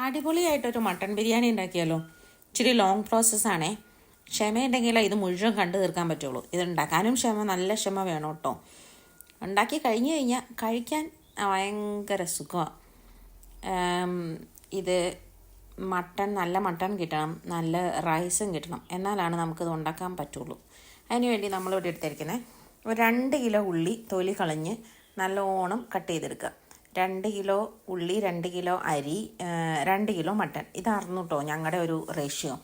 അടിപൊളിയായിട്ടൊരു mutton biryani ഉണ്ടാക്കിയാലോ. ഇച്ചിരി long പ്രോസസ്സാണേ. ക്ഷമയുണ്ടെങ്കിലേ ഇത് മുഴുവൻ കണ്ടു തീർക്കാൻ പറ്റുള്ളൂ. ഇത് ഉണ്ടാക്കാനും നല്ല ക്ഷമ വേണം കേട്ടോ. ഉണ്ടാക്കി കഴിഞ്ഞ് കഴിഞ്ഞാൽ കഴിക്കാൻ ഭയങ്കര സുഖമാണ്. ഇത് നല്ല മട്ടൺ കിട്ടണം, നല്ല റൈസും കിട്ടണം, എന്നാലാണ് നമുക്കിത് ഉണ്ടാക്കാൻ പറ്റുള്ളൂ. അതിനുവേണ്ടി നമ്മളിവിടെ എടുത്തിരിക്കുന്നത് ഒരു 2 കിലോ ഉള്ളി തൊലി കളഞ്ഞ് നല്ലോണം കട്ട് ചെയ്തെടുക്കുക. 2 കിലോ ഉള്ളി, 2 കിലോ അരി, 2 കിലോ മട്ടൺ. ഇതായിരുന്നു കേട്ടോ ഞങ്ങളുടെ ഒരു റേഷ്യോ.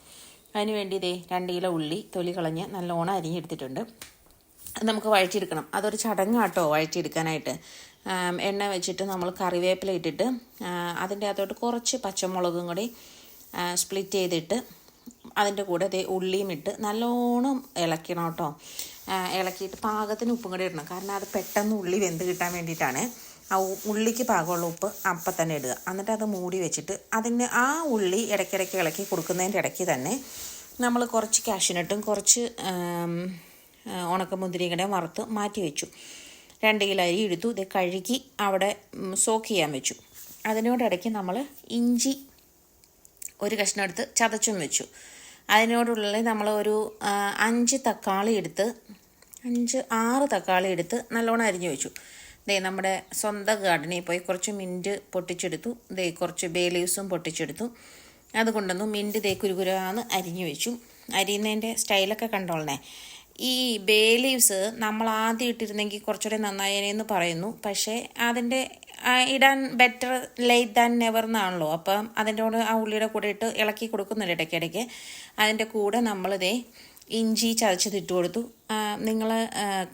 അതിന് വേണ്ടി ഇതേ 2 കിലോ ഉള്ളി തൊലി കളഞ്ഞ് നല്ലോണം അരിഞ്ഞെടുത്തിട്ടുണ്ട്. നമുക്ക് വഴറ്റിയെടുക്കണം. അതൊരു ചടങ്ങാട്ടോ വഴറ്റിയെടുക്കാനായിട്ട്. എണ്ണ വെച്ചിട്ട് നമ്മൾ കറിവേപ്പില ഇട്ടിട്ട് അതിൻ്റെ അകത്തോട്ട് കുറച്ച് പച്ചമുളകും കൂടി സ്പ്ലിറ്റ് ചെയ്തിട്ട് അതിൻ്റെ കൂടെ ദേ ഉള്ളിയും ഇട്ട് നല്ലോണം ഇളക്കണം കേട്ടോ. ഇളക്കിയിട്ട് പാകത്തിന് ഉപ്പും കൂടി ഇടണം. കാരണം അത് പെട്ടെന്ന് ഉള്ളി വെന്ത് കിട്ടാൻ വേണ്ടിയിട്ടാണ്. ആ ഉള്ളിക്ക് പാകമുള്ള ഉപ്പ് അപ്പം തന്നെ ഇടുക. എന്നിട്ട് അത് മൂടി വെച്ചിട്ട് ആ ഉള്ളി ഇടയ്ക്കിടയ്ക്ക് ഇളക്കി കൊടുക്കുന്നതിൻ്റെ ഇടയ്ക്ക് തന്നെ നമ്മൾ കുറച്ച് കാഷ്യൂനട്ടും കുറച്ച് ഉണക്കമുന്തിരിയും കൂടെ വറുത്ത് മാറ്റി വെച്ചു. 2 കിലോ അരി എടുത്തു. ഇത് കഴുകി അവിടെ സോക്ക് ചെയ്യാൻ വെച്ചു. അതിനോടിടയ്ക്ക് നമ്മൾ ഇഞ്ചി ഒരു കഷ്ണം എടുത്ത് ചതച്ചും വെച്ചു. അതിനോടുള്ള നമ്മൾ ഒരു 5 തക്കാളി എടുത്ത് 6 തക്കാളി എടുത്ത് നല്ലോണം അരിഞ്ഞു വെച്ചു. നമ്മുടെ സ്വന്തം ഗാർഡനിൽ പോയി കുറച്ച് മിൻറ്റ് പൊട്ടിച്ചെടുത്തു. കുറച്ച് ബേ ലീവ്സും പൊട്ടിച്ചെടുത്തു. അതുകൊണ്ടൊന്നു മിൻറ്റ് കുരുകുരാന്ന് അരിഞ്ഞു വെച്ചു. അരിയുന്നതിൻ്റെ സ്റ്റൈലൊക്കെ കണ്ടോളണേ. ഈ ബേ ലീവ്സ് നമ്മൾ ആദ്യം ഇട്ടിരുന്നെങ്കിൽ കുറച്ചുകൂടെ നന്നായേനെന്ന് പറയുന്നു. പക്ഷേ അതിൻ്റെ ഇടാൻ ബെറ്റർ ലേറ്റ് ദാൻ നെവർ എന്നാണല്ലോ. അപ്പം അതിൻ്റെ കൂടെ ആ ഉള്ളിയുടെ കൂടെ ഇട്ട് ഇളക്കി കൊടുക്കുന്നുണ്ട് ഇടയ്ക്കിടയ്ക്ക്. അതിൻ്റെ കൂടെ നമ്മളിതേ ഇഞ്ചി ചതച്ചതിട്ട് കൊടുത്തു. നിങ്ങൾ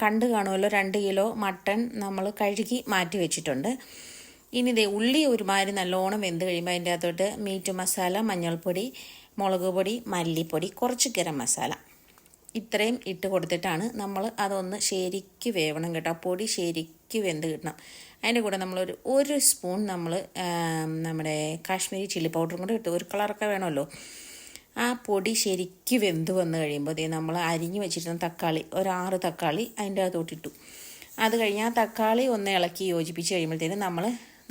കണ്ടു കാണുമല്ലോ, 2 കിലോ മട്ടൺ നമ്മൾ കഴുകി മാറ്റി വെച്ചിട്ടുണ്ട്. ഇനി ഉള്ളി ഒരുമാതിരി നല്ലോണം വെന്ത് കഴിയുമ്പോൾ അതിൻ്റെ അകത്തോട്ട് മീറ്റ് മസാല, മഞ്ഞൾപ്പൊടി, മുളക് പൊടി, മല്ലിപ്പൊടി, കുറച്ച് ഗരം മസാല ഇത്രയും ഇട്ട് കൊടുത്തിട്ടാണ് നമ്മൾ അതൊന്ന് ശരിക്ക് വേവണം കേട്ടോ. ആ പൊടി ശരിക്ക് വെന്ത് കിട്ടണം. അതിൻ്റെ കൂടെ ഒരു സ്പൂൺ നമ്മുടെ കാശ്മീരി ചില്ലി പൗഡറും കൂടെ ഇട്ട്, ഒരു കളറൊക്കെ വേണമല്ലോ. ആ പൊടി ശരിക്ക് വെന്ത് വന്ന് കഴിയുമ്പോൾ നമ്മൾ അരിഞ്ഞ് വെച്ചിരുന്ന തക്കാളി, ഒരു 6 തക്കാളി അതിൻ്റെ അകത്തോട്ടിട്ടു. അത് കഴിഞ്ഞ് ആ തക്കാളി ഒന്ന് ഇളക്കി യോജിപ്പിച്ച് കഴിയുമ്പോഴത്തേനും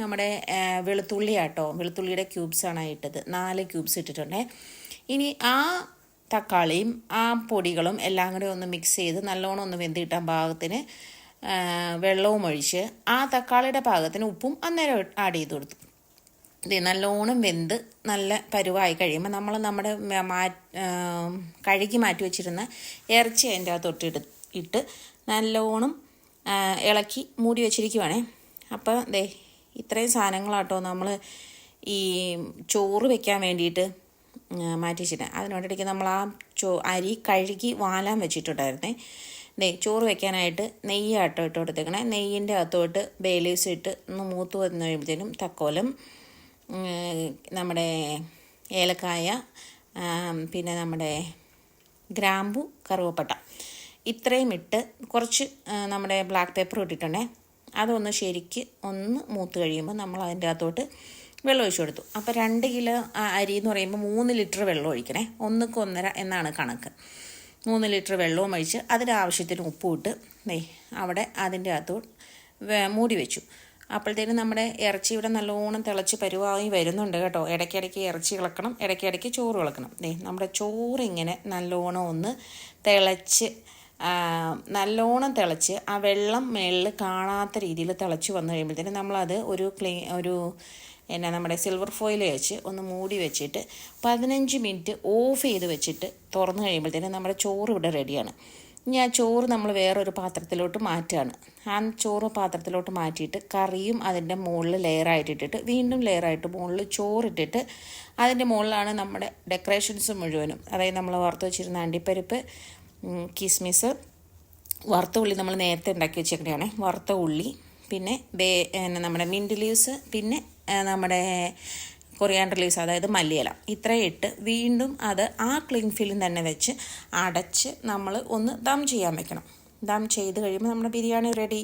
നമ്മുടെ വെളുത്തുള്ളി ആട്ടോ, വെളുത്തുള്ളിയുടെ ക്യൂബ്സാണ് ഇട്ടത്. 4 ക്യൂബ്സ് ഇട്ടിട്ടുണ്ട്. ഇനി ആ തക്കാളിയും ആ പൊടികളും എല്ലാം കൂടെ ഒന്ന് മിക്സ് ചെയ്ത് നല്ലോണം ഒന്ന് വെന്ത് കിട്ടാൻ പാകത്തിന് വെള്ളവും ഒഴിച്ച് ആ തക്കാളിയുടെ പാകത്തിന് ഉപ്പും അന്നേരം ആഡ് ചെയ്ത് കൊടുത്തു. നല്ലോണം വെന്ത് നല്ല പരുവായി കഴിയുമ്പോൾ നമ്മൾ നമ്മുടെ കഴുകി മാറ്റി വെച്ചിരുന്ന ഇറച്ചി അതിൻ്റെ അകത്തോട്ട് ഇട്ട് നല്ലോണം ഇളക്കി മൂടി വെച്ചിരിക്കുവാണേ. അപ്പോൾ ഇത്രയും സാധനങ്ങളാട്ടോ നമ്മൾ ഈ ചോറ് വെക്കാൻ വേണ്ടിയിട്ട് മാറ്റി വെച്ചിട്ട്. അതിനോടിടയ്ക്ക് നമ്മൾ ആ അരി കഴുകി വാലാൻ വെച്ചിട്ടുണ്ടായിരുന്നേ. ചോറ് വെക്കാനായിട്ട് നെയ്യാട്ടോ ഇട്ട് കൊടുത്തേക്കണേ. നെയ്യിൻ്റെ അകത്തോട്ട് ബേ ലീവ്സ് ഇട്ട് ഒന്ന് മൂത്ത് വന്ന് കഴിയുമ്പോഴത്തേനും തക്കോലം, നമ്മുടെ ഏലക്കായ, പിന്നെ നമ്മുടെ ഗ്രാമ്പു, കറുവപ്പട്ട ഇത്രയും ഇട്ട് കുറച്ച് നമ്മുടെ ബ്ലാക്ക് പേപ്പർ ഇട്ടിട്ടുണ്ടേ. അതൊന്ന് ശരിക്ക് ഒന്ന് മൂത്ത് കഴിയുമ്പോൾ നമ്മൾ അതിൻ്റെ അകത്തോട്ട് വെള്ളം ഒഴിച്ചു കൊടുത്തു. അപ്പോൾ 2 കിലോ അരി എന്ന് പറയുമ്പോൾ 3 ലിറ്റർ വെള്ളം ഒഴിക്കണേ. 1:1.5 എന്നാണ് കണക്ക്. 3 ലിറ്റർ വെള്ളവും ഒഴിച്ച് അതിൻ്റെ ആവശ്യത്തിന് ഉപ്പും ഇട്ട് അവിടെ അതിൻ്റെ അകത്തോട്ട് മൂടി വെച്ചു. അപ്പോഴത്തേനും നമ്മുടെ ഇറച്ചി ഇവിടെ നല്ലോണം തിളച്ച് പരുവായി വരുന്നുണ്ട് കേട്ടോ. ഇടയ്ക്കിടയ്ക്ക് ഇറച്ചി ഇളക്കണം, ഇടയ്ക്കിടയ്ക്ക് ചോറ് ഇളക്കണം. നമ്മുടെ ചോറ് ഇങ്ങനെ നല്ലോണം ഒന്ന് തിളച്ച് ആ വെള്ളം മേളിൽ കാണാത്ത രീതിയിൽ തിളച്ച് വന്നു കഴിയുമ്പോഴത്തേനും നമ്മളത് നമ്മുടെ സിൽവർ ഫോയിൽ വെച്ച് ഒന്ന് മൂടി വെച്ചിട്ട് 15 മിനിറ്റ് ഓഫ് ചെയ്ത് വെച്ചിട്ട് തുറന്നു കഴിയുമ്പോഴത്തേനും നമ്മുടെ ചോറ് ഇവിടെ റെഡിയാണ്. ഇനി ആ ചോറ് നമ്മൾ വേറൊരു പാത്രത്തിലോട്ട് മാറ്റുകയാണ്. ആ ചോറ് പാത്രത്തിലോട്ട് മാറ്റിയിട്ട് കറിയും അതിൻ്റെ മുകളിൽ ലെയറായിട്ടിട്ടിട്ട് വീണ്ടും ലെയറായിട്ട് മുകളിൽ ചോറിട്ടിട്ട് അതിൻ്റെ മുകളിലാണ് നമ്മുടെ ഡെക്കറേഷൻസ് മുഴുവനും. അതായത് നമ്മൾ വറുത്ത് വെച്ചിരുന്ന അണ്ടിപ്പരിപ്പ്, കിസ്മിസ്, വറുത്ത ഉള്ളി നമ്മൾ നേരത്തെ ഉണ്ടാക്കി വെച്ചേക്കണെയാണ്, വറുത്ത ഉള്ളി, പിന്നെ നമ്മുടെ മിൻറ്റ് ലീവ്സ്, പിന്നെ നമ്മുടെ കൊറിയാണ്ടർ ലീവ്സ്, അതായത് മല്ലിയില, ഇത്രയും ഇട്ട് വീണ്ടും അത് ആ ക്ലിങ് ഫിലിം തന്നെ വെച്ച് അടച്ച് നമ്മൾ ഒന്ന് ദം ചെയ്യാൻ വെക്കണം. ദം ചെയ്ത് കഴിയുമ്പോൾ നമ്മുടെ ബിരിയാണി റെഡി.